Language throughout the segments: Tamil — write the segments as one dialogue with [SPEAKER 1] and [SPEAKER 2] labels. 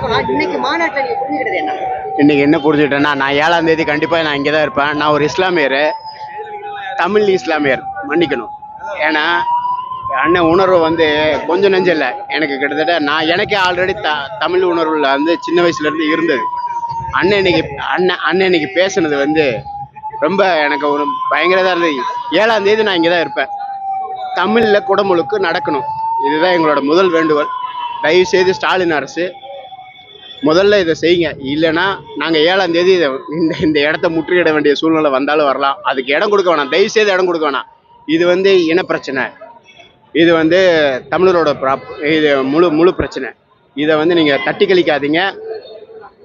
[SPEAKER 1] இன்னைக்கு மாநாட்டில் நீங்க புரிஞ்சுக்கிறது என்ன?
[SPEAKER 2] இன்னைக்கு என்ன புரிஞ்சுக்கிட்டேன்னா, நான் 7ஆம் தேதி கண்டிப்பாக நான் இங்கே தான் இருப்பேன். நான் ஒரு இஸ்லாமியர், தமிழ் இஸ்லாமியர், மன்னிக்கணும். ஏன்னா அண்ணன் உணர்வு வந்து கொஞ்சம் நெஞ்சம் இல்லை. எனக்கு கிட்டத்தட்ட எனக்கே ஆல்ரெடி தமிழ் உணர்வுல வந்து சின்ன வயசுலேருந்து இருந்தது. அண்ணன் இன்னைக்கு பேசுனது வந்து ரொம்ப எனக்கு ஒரு பயங்கரதாக இருந்தது. 7ஆம் தேதி நான் இங்கே தான் இருப்பேன். தமிழில் குடமுழுக்கு நடக்கணும். இதுதான் எங்களோட முதல் வேண்டுகோள். தயவு செய்து ஸ்டாலின் அரசு முதல்ல இதை செய்யுங்க. இல்லைன்னா நாங்கள் 7ஆம் தேதி இந்த இடத்த முற்றுகையிட வேண்டிய சூழ்நிலை வந்தாலும் வரலாம். அதுக்கு இடம் கொடுக்க வேணாம், தயவு செய்து இடம் கொடுக்க வேணாம். இது வந்து இனப்பிரச்சனை, இது வந்து தமிழரோட இது முழு பிரச்சனை. இதை வந்து நீங்கள் தட்டி கழிக்காதீங்க.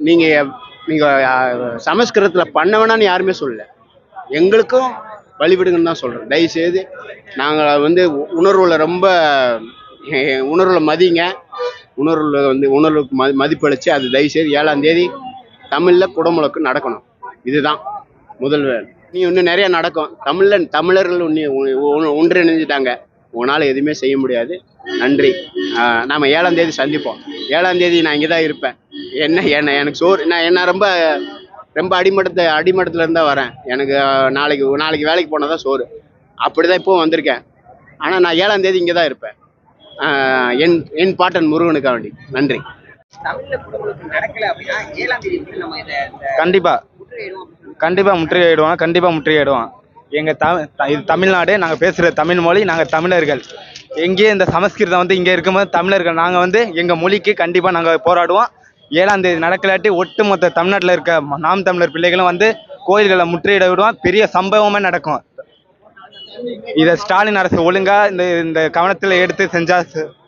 [SPEAKER 2] நீங்கள் சமஸ்கிருதத்தில் பண்ண வேணான்னு யாருமே சொல்லலை. எங்களுக்கும் வழிவிடுங்கன்னு தான் சொல்கிறேன். தயவுசெய்து நாங்கள் வந்து உணர்வில் மதிங்க. உணர்வுக்கு மதிப்பளித்து அது தயவுசெய்து 7ஆம் தேதி தமிழில் குடமுழுக்கு நடக்கணும். இதுதான் முதல் வேலை. இன்னும் நிறைய நடக்கும். தமிழர்கள் ஒன்றிணைஞ்சிட்டாங்க. உன்னால் எதுவுமே செய்ய முடியாது. நன்றி. நாம் 7ஆம் தேதி சந்திப்போம். 7ஆம் தேதி நான் இங்கே தான் இருப்பேன். எனக்கு சோறு, நான் ரொம்ப ரொம்ப அடிமட்டத்தில் இருந்தால் வரேன். எனக்கு நாளைக்கு வேலைக்கு போனால் தான் சோறு. அப்படி தான் இப்போவும் வந்திருக்கேன். ஆனால் நான் 7ஆம் தேதி இங்கே தான் இருப்பேன். என் பாட்டன் முருகனுக்காக வேண்டி. நன்றி.
[SPEAKER 3] கண்டிப்பா முற்றுகையிடுவான். எங்க இது தமிழ்நாடு, நாங்கள் பேசுகிற தமிழ் மொழி, நாங்கள் தமிழர்கள். எங்கேயே இந்த சமஸ்கிருதம் வந்து இங்கே இருக்கும்போது தமிழர்கள் நாங்கள் வந்து எங்கள் மொழிக்கு கண்டிப்பாக நாங்கள் போராடுவோம். 7ஆம் தேதி நடக்கலாட்டி ஒட்டுமொத்த தமிழ்நாட்டில் இருக்க நாம் தமிழர் பிள்ளைகளும் வந்து கோயில்களை முற்றுகையிட விடுவோம். பெரிய சம்பவமே நடக்கும். இதை ஸ்டாலின் அரசு ஒழுங்கா இந்த கவனத்தில் எடுத்து செஞ்சா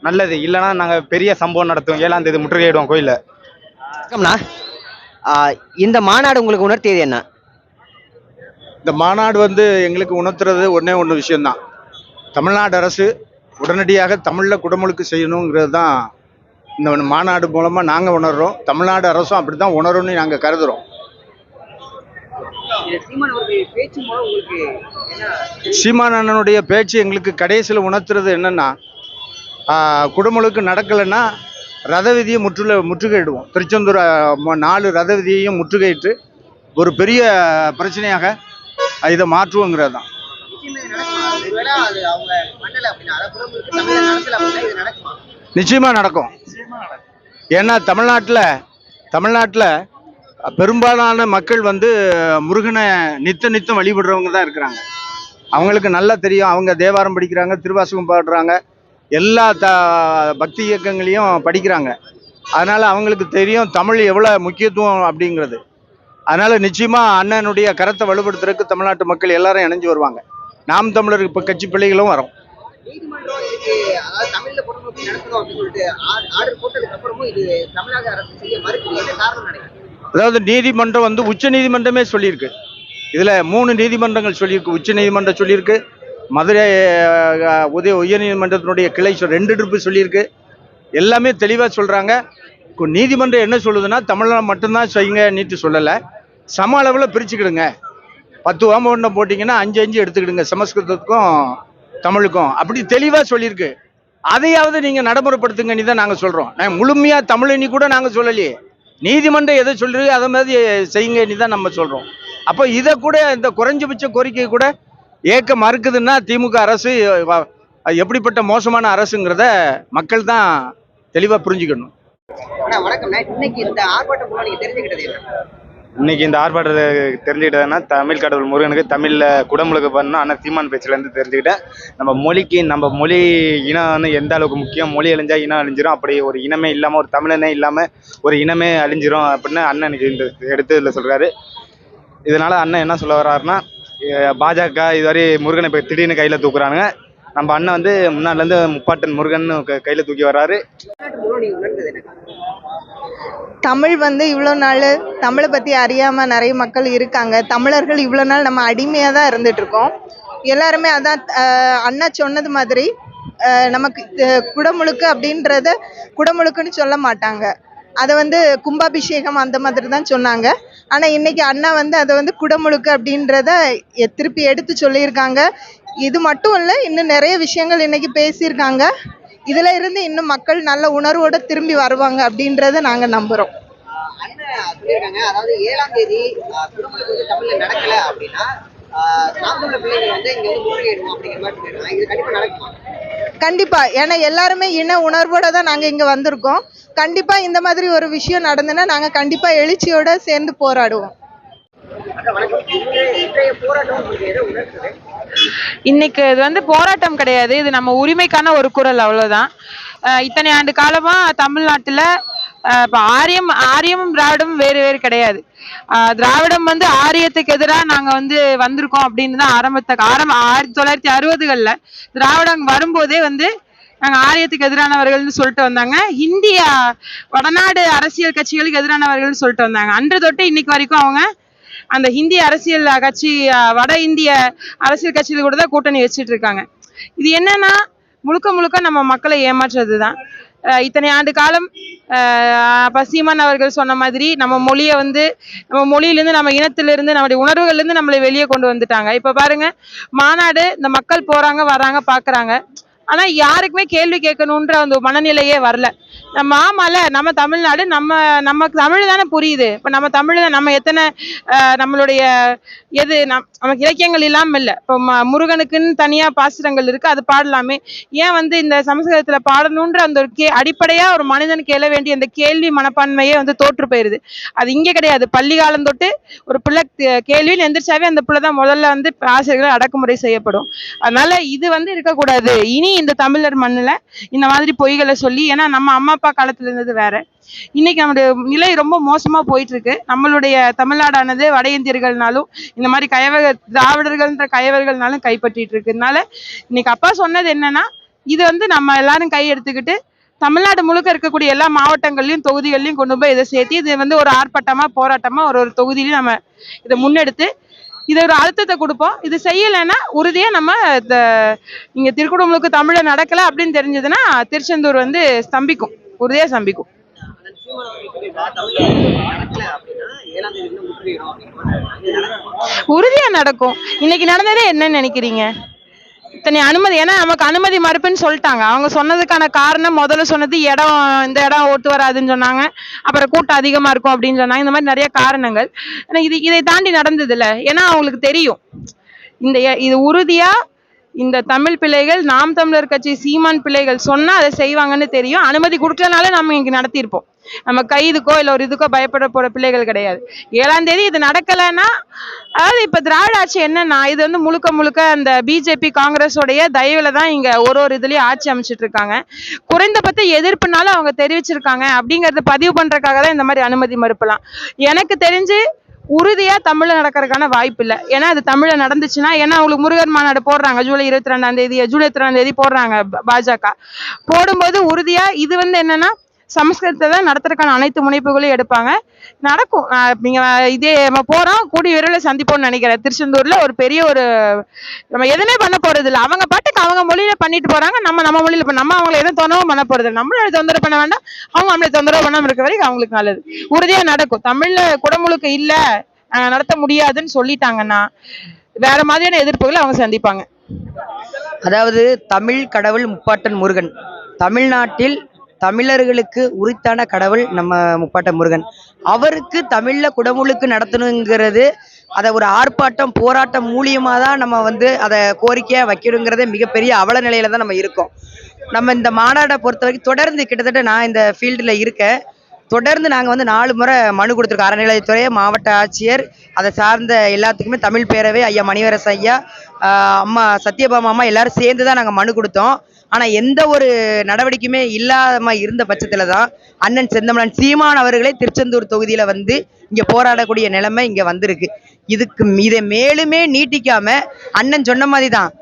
[SPEAKER 3] நல்லது. இல்லைன்னா நாங்கள் பெரிய சம்பவம் நடத்துவோம். 7ஆம் தேதி முற்றுகையிடுவோம் கோயில.
[SPEAKER 1] இந்த மாநாடு உங்களுக்கு உணர்த்தியது என்ன?
[SPEAKER 4] இந்த மாநாடு வந்து எங்களுக்கு உணர்த்துறது ஒன்று விஷயம்தான். தமிழ்நாடு அரசு உடனடியாக தமிழில் குடமுழுக்கு செய்யணுங்கிறது தான் இந்த மாநாடு மூலமாக நாங்கள் உணர்றோம். தமிழ்நாடு அரசும் அப்படி தான் உணரும்னு நாங்கள் கருதுகிறோம். சீமான் அண்ணனுடைய பேச்சு எங்களுக்கு கடைசியில் உணர்த்துறது என்னன்னா, குடமுழுக்கு நடக்கலைன்னா ரத விதியை முற்றுகையிடுவோம். திருச்செந்தூர் 4 ரத விதியையும் முற்றுகையிட்டு ஒரு பெரிய பிரச்சனையாக இதை மாற்றுவோங்கிறது தான். நிச்சயமா நடக்கும். ஏன்னா தமிழ்நாட்டில் பெரும்பாலான மக்கள் வந்து முருகனை நித்தம் வழிபடுறவங்க தான் இருக்கிறாங்க. அவங்களுக்கு நல்லா தெரியும். அவங்க தேவாரம் படிக்கிறாங்க, திருவாசகம் பாடுறாங்க, எல்லா பக்தி இயக்கங்களையும் படிக்கிறாங்க. அதனால அவங்களுக்கு தெரியும் தமிழ் எவ்வளோ முக்கியத்துவம் அப்படிங்கிறது. அதனால நிச்சயமா அண்ணனுடைய கரத்தை வலுப்படுத்துறதுக்கு தமிழ்நாட்டு மக்கள் எல்லாரும் இணைஞ்சு வருவாங்க. நாம் தமிழர் இப்போ கட்சி பிள்ளைகளும் வரும். அதாவது நீதிமன்றம் வந்து உச்ச நீதிமன்றமே சொல்லியிருக்கு. இதுல 3 நீதிமன்றங்கள் சொல்லியிருக்கு. உச்ச நீதிமன்றம் சொல்லியிருக்கு, மதுரை உயர் நீதிமன்றத்தினுடைய கிளை 2 ட்ரிப்பு சொல்லியிருக்கு. எல்லாமே தெளிவாக சொல்றாங்க. நீதிமன்றம் என்ன சொல்லுதுன்னா, தமிழ்நாடு மட்டும்தான் செய்யுங்க நீட்டு சொல்லலை, சம அளவில் பிரிச்சுக்கிடுங்க. 10 ஓமவண்டம் போட்டிங்கன்னா 5 எடுத்துக்கிடுங்க, சமஸ்கிருதத்துக்கும் தமிழுக்கும், அப்படி தெளிவாக சொல்லியிருக்கு. அதையாவது நீங்கள் நடைமுறைப்படுத்துங்க நீ தான் நாங்கள் சொல்கிறோம். நாங்கள் முழுமையாக தமிழனி கூட நாங்கள் சொல்லலையே. நீதிமன்றம் எதை சொல்றது அதை மாதிரி செய்யுங்க நீ தான் நம்ம சொல்கிறோம். அப்போ இதை கூட இந்த குறைஞ்சபட்ச கோரிக்கை கூட ஏற்க மறுக்குதுன்னா திமுக அரசு எப்படிப்பட்ட மோசமான அரசுங்கிறத மக்கள் தான் தெளிவாக புரிஞ்சுக்கணும்.
[SPEAKER 3] இன்னைக்கு இந்த ஆர்ப்பாட்டத்தை தெரிஞ்சுக்கிட்டதுன்னா, தமிழ் கடவுள் முருகனுக்கு தமிழில் குடமுழுக்கு பண்ணணும் அண்ணன் சீமான் பேச்சிலேருந்து தெரிஞ்சுக்கிட்டேன். நம்ம மொழி இனம் எந்த அளவுக்கு முக்கியம், மொழி அழிஞ்சா இனம் அழிஞ்சிரும், அப்படி ஒரு இனமே இல்லாமல், ஒரு தமிழனே இல்லாமல் ஒரு இனமே அழிஞ்சிரும் அப்படின்னு அண்ணன் இன்னைக்கு இந்த எடுத்ததில் சொல்கிறாரு. இதனால் அண்ணன் என்ன சொல்ல வர்றாருன்னா, பாஜக இதுவரை முருகனை இப்போ திடீர்னு கையில் தூக்குறானுங்க. நம்ம அண்ணன் வந்து முன்னாடிலேருந்து முப்பாட்டன் முருகன் கையில் தூக்கி வர்றாரு.
[SPEAKER 5] தமிழ் வந்து இவ்வளோ நாள் தமிழை பற்றி அறியாமல் நிறைய மக்கள் இருக்காங்க. தமிழர்கள் இவ்வளோ நாள் நம்ம அடிமையாக தான் இருந்துகிட்ருக்கோம். எல்லாருமே அதான் அண்ணா சொன்னது மாதிரி நமக்கு குடமுழுக்கு அப்படின்றத குடமுழுக்குன்னு சொல்ல மாட்டாங்க. அதை வந்து கும்பாபிஷேகம் அந்த மாதிரி தான் சொன்னாங்க. ஆனால் இன்னைக்கு அண்ணா வந்து அதை வந்து குடமுழுக்கு அப்படின்றத திருப்பி எடுத்து சொல்லியிருக்காங்க. இது மட்டும் இல்லை, இன்னும் நிறைய விஷயங்கள் இன்னைக்கு பேசியிருக்காங்க. இதுல இருந்து இன்னும் மக்கள் நல்ல உணர்வோட திரும்பி வருவாங்க அப்படின்றத நாங்க நம்புறோம்.
[SPEAKER 1] அண்ணன் சொல்லியிருக்காங்க, அதாவது 7ஆம் தேதி குடமுழுக்கு வந்து தமிழ்ல நடக்கல அப்படின்னா நாம் தமிழர் பிள்ளைகள் வந்து இங்க வந்து முற்றுகையிடுவோம் அப்படிங்கிற மாதிரி சொல்லியிருக்காங்க. இது கண்டிப்பா நடக்குமா?
[SPEAKER 5] கண்டிப்பா, ஏன்னா எல்லாருமே இன உணர்வோட தான் நாங்க இங்க வந்திருக்கோம். கண்டிப்பா இந்த மாதிரி ஒரு விஷயம் நடந்துன்னா நாங்க கண்டிப்பா எழுச்சியோட சேர்ந்து போராடுவோம்.
[SPEAKER 1] இன்றைய போராட்டம் உங்களுக்கு எதை உணர்த்துது?
[SPEAKER 6] இன்னைக்கு இது வந்து போராட்டம் கிடையாது, இது நம்ம உரிமைக்கான ஒரு குரல், அவ்வளவுதான். இத்தனை ஆண்டு காலமா தமிழ்நாட்டுல இப்ப ஆரியமும் திராவிடமும் வேறு வேறு கிடையாது. திராவிடம் வந்து ஆரியத்துக்கு எதிராக நாங்க வந்து வந்திருக்கோம் அப்படின்னு தான் 1960களில் திராவிடம் வரும்போதே வந்து நாங்க ஆரியத்துக்கு எதிரானவர்கள்னு சொல்லிட்டு வந்தாங்க. இந்திய வடநாடு அரசியல் கட்சிகளுக்கு எதிரானவர்கள்னு சொல்லிட்டு வந்தாங்க. அன்று தொட்டு இன்னைக்கு வரைக்கும் அவங்க அந்த ஹிந்தி அரசியல் கட்சி, வட இந்திய அரசியல் கட்சிகள் கூட தான் கூட்டணி வச்சுட்டு இருக்காங்க. இது என்னன்னா முழுக்க முழுக்க நம்ம மக்களை ஏமாற்றுறதுதான். இத்தனை ஆண்டு காலம் சீமான் அவர்கள் சொன்ன மாதிரி நம்ம மொழியை வந்து நம்ம மொழியிலிருந்து, நம்ம இனத்திலிருந்து, நம்முடைய உணர்வுகள்லேருந்து நம்மளை வெளியே கொண்டு வந்துட்டாங்க. இப்ப பாருங்க, மாநாடு இந்த மக்கள் போறாங்க வராங்க பாக்குறாங்க, ஆனா யாருக்குமே கேள்வி கேட்கணுன்ற அந்த மனநிலையே வரல. நம்ம ஆமால, நம்ம தமிழ்நாடு, நம்ம தமிழ் தானே புரியுது. இப்ப நம்ம தமிழ் நம்ம எத்தனை நம்மளுடைய நமக்கு இலக்கியங்கள் இல்லாம இல்லை. இப்போ முருகனுக்குன்னு தனியா பாசுரங்கள் இருக்கு, அது பாடலாமே. ஏன் வந்து இந்த சமஸ்கிருதத்துல பாடணுன்ற அந்த ஒரு அடிப்படையா ஒரு மனிதன் கேள வேண்டிய அந்த கேள்வி மனப்பான்மையே வந்து தோற்று போயிருது. அது இங்க கிடையாது. பள்ளி காலம் தொட்டு ஒரு பிள்ளை கேள்வின்னு எந்திரிச்சாவே அந்த பிள்ளை தான் முதல்ல வந்து ஆசிரியர்கள் அடக்குமுறை செய்யப்படும். அதனால இது வந்து இருக்கக்கூடாது இனி இந்த தமிழர் மண்ணுல இந்த மாதிரி பொய்களை சொல்லி. ஏன்னா நம்ம அம்மா அப்பா காலத்துல இருந்தது வேற, இன்னைக்கு நம்முடைய நிலை ரொம்ப மோசமா போயிட்டு இருக்கு. நம்மளுடைய தமிழ்நாடானது வட இந்தியர்கள்னாலும் இந்த மாதிரி திராவிடர்கள்ன்ற கயவர்கள்னாலும் கைப்பற்றிட்டு இருக்கு. அதனால இன்னைக்கு அப்பா சொன்னது என்னன்னா, இது வந்து நம்ம எல்லாரும் கை எடுத்துக்கிட்டு தமிழ்நாடு முழுக்க இருக்கக்கூடிய எல்லா மாவட்டங்கள்லயும் தொகுதிகள்லயும் கொண்டு போய் இதை சேர்த்து இது வந்து ஒரு ஆர்ப்பாட்டமா போராட்டமா ஒரு தொகுதியிலையும் நம்ம இதை முன்னெடுத்து இது ஒரு அழுத்தத்தை கொடுப்போம். இது செய்யலைன்னா உறுதியா நம்ம இங்க திருக்குடமுழுக்கு தமிழ நடக்கல அப்படின்னு தெரிஞ்சதுன்னா திருச்செந்தூர் வந்து ஸ்தம்பிக்கும், உறுதியா ஸ்தம்பிக்கும். உறுதியா நடக்கும். இன்னைக்கு நடந்ததே என்னன்னு நினைக்கிறீங்க? இத்தனை அனுமதி, ஏன்னா நமக்கு அனுமதி மறுப்புன்னு சொல்லிட்டாங்க. அவங்க சொன்னதுக்கான காரணம் முதல்ல சொன்னது இந்த இடம் ஓட்டு வராதுன்னு சொன்னாங்க, அப்புறம் கூட்டம் அதிகமா இருக்கும் அப்படின்னு சொன்னாங்க. இந்த மாதிரி நிறைய காரணங்கள். இதை தாண்டி நடந்தது இல்லை. ஏன்னா அவங்களுக்கு தெரியும் இது உறுதியா இந்த தமிழ் பிள்ளைகள், நாம் தமிழர் கட்சி சீமான் பிள்ளைகள் சொன்னா அதை செய்வாங்கன்னு தெரியும். அனுமதி கொடுக்கலனால நம்ம இங்க நடத்தியிருப்போம். நம்ம கைதுக்கோ இல்லை ஒரு இதுக்கோ பயப்பட போற பிள்ளைகள் கிடையாது. 7ஆம் தேதி இது நடக்கலைன்னா, அதாவது இப்ப திராவிட ஆட்சி என்னன்னா, இது வந்து முழுக்க முழுக்க அந்த பிஜேபி காங்கிரஸோடைய தயவுல தான் இங்க ஒரு இதுலயும் ஆட்சி அமைச்சிட்டு இருக்காங்க. குறைந்தபட்ச எதிர்ப்புனாலும் அவங்க தெரிவிச்சிருக்காங்க அப்படிங்கறத பதிவு பண்றதுக்காக தான் இந்த மாதிரி அனுமதி மறுப்பலாம். எனக்கு தெரிஞ்சு உறுதியா தமிழ்ல நடக்கிறதுக்கான வாய்ப்பு இல்லை. ஏன்னா அது தமிழ்ல நடந்துச்சுன்னா, ஏன்னா அவங்களுக்கு முருகர் மாநாடு போடுறாங்க ஜூலை 22ஆம் தேதி போடுறாங்க. பாஜக போடும்போது உறுதியா இது வந்து என்னன்னா சமஸ்கிருதத்தை தான் நடத்துறதுக்கான அனைத்து முனைப்புகளையும் எடுப்பாங்க. நடக்கும். நீங்க இதே நம்ம போறோம், கூடிய விரைவில் சந்திப்போம்னு நினைக்கிறேன். திருச்செந்தூர்ல ஒரு பெரிய ஒரு நம்ம எதுவுமே பண்ண போறது இல்லை. அவங்க பாட்டுக்கு அவங்க மொழியில பண்ணிட்டு போறாங்க, நம்ம மொழியில நம்ம அவங்களை எதுவும் தொந்தரவும் பண்ண போறது இல்லை. நம்மளோட தொந்தரவு பண்ண வேண்டாம், அவங்க நம்மளை தொந்தரவு பண்ணாம இருக்க வரைக்கும் அவங்களுக்கு நல்லது. உறுதியா நடக்கும். தமிழ்ல குடமுழுக்கு இல்ல, நடத்த முடியாதுன்னு சொல்லிட்டாங்கன்னா வேற மாதிரியான எதிர்ப்புகளை அவங்க சந்திப்பாங்க.
[SPEAKER 1] அதாவது தமிழ் கடவுள் முப்பாட்டன் முருகன், தமிழ்நாட்டில் தமிழர்களுக்கு உரித்தான கடவுள் நம்ம முப்பாட்டன் முருகன். அவருக்கு தமிழ்ல குடமுழுக்கு நடத்தணுங்கிறது, அதை ஒரு ஆர்ப்பாட்டம் போராட்டம் மூலியமா தான் நம்ம வந்து அதை கோரிக்கையா வைக்கணுங்கிறதே மிகப்பெரிய அவல நிலையில தான் நம்ம இருக்கோம். நம்ம இந்த மாநாட்டை பொறுத்த வரைக்கும் தொடர்ந்து கிட்டத்தட்ட நான் இந்த ஃபீல்டுல இருக்கேன். தொடர்ந்து நாங்கள் வந்து 4 முறை மனு கொடுத்துருக்கோம். அறநிலையத்துறை, மாவட்ட ஆட்சியர், அதை சார்ந்த எல்லாத்துக்குமே, தமிழ் பேரவை, ஐயா மணிவரசு ஐயா, அம்மா சத்யபாமா அம்மா எல்லாரும் சேர்ந்து தான் நாங்கள் மனு கொடுத்தோம். ஆனால் எந்த ஒரு நடவடிக்கையுமே இல்லாம இருந்த பட்சத்தில் தான் அண்ணன் செந்தமிழன் சீமான் அவர்களே திருச்செந்தூர் தொகுதியில் வந்து இங்கே போராடக்கூடிய நிலைமை இங்கே வந்திருக்கு. இதை மேலுமே நீட்டிக்காம அண்ணன் சொன்ன மாதிரி தான்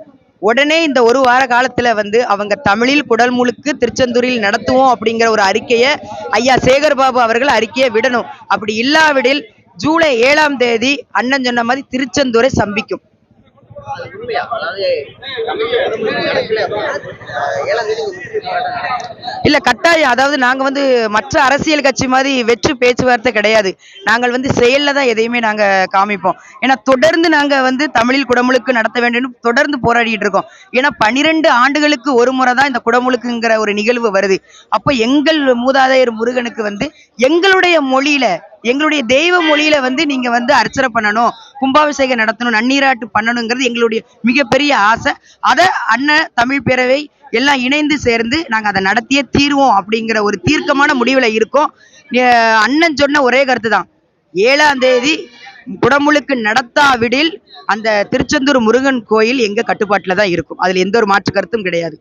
[SPEAKER 1] உடனே இந்த ஒரு வார காலத்துல வந்து அவங்க தமிழில் குடமுழுக்கு திருச்செந்தூரில் நடத்துவோம் அப்படிங்கிற ஒரு அறிக்கையை ஐயா சேகர்பாபு அவர்கள் அறிக்கையை விடணும். அப்படி இல்லாவிடில் ஜூலை 7ஆம் தேதி அண்ணன் சொன்ன மாதிரி திருச்செந்தூரை சம்பிக்கும். இல்ல கட்டாயம், அதாவது நாங்க வந்து மற்ற அரசியல் கட்சி மாதிரி வெற்று பேச்சுவார்த்தை கிடையாது. நாங்கள் வந்து செயல்ல தான் எதையுமே நாங்க காமிப்போம். ஏன்னா தொடர்ந்து நாங்க வந்து தமிழில் குடமுழுக்கு நடத்த வேண்டும் தொடர்ந்து போராடிட்டு இருக்கோம். ஏன்னா 12 ஆண்டுகளுக்கு ஒரு முறை தான் இந்த குடமுழுக்குங்கிற ஒரு நிகழ்வு வருது. அப்ப எங்கள் மூதாதையர் முருகனுக்கு வந்து எங்களுடைய மொழியில, எங்களுடைய தெய்வ மொழியில வந்து நீங்க வந்து அர்ச்சனை பண்ணணும், கும்பாபிஷேகம் நடத்தணும், நன்னீராட்டு பண்ணணுங்கிறது எங்களுடைய மிகப்பெரிய ஆசை. அதை அண்ணன் தமிழ் பேரவை எல்லாம் இணைந்து சேர்ந்து நாங்க அதை நடத்தியே தீர்வோம் அப்படிங்கிற ஒரு தீர்க்கமான முடிவுல இருக்கோம். அண்ணன் சொன்ன ஒரே கருத்து தான், 7ஆம் தேதி குடமுழுக்கு நடத்தாவிடில் அந்த திருச்செந்தூர் முருகன் கோயில் எங்க கட்டுப்பாட்டுல தான் இருக்கும். அதுல எந்த ஒரு மாற்று கருத்தும் கிடையாது.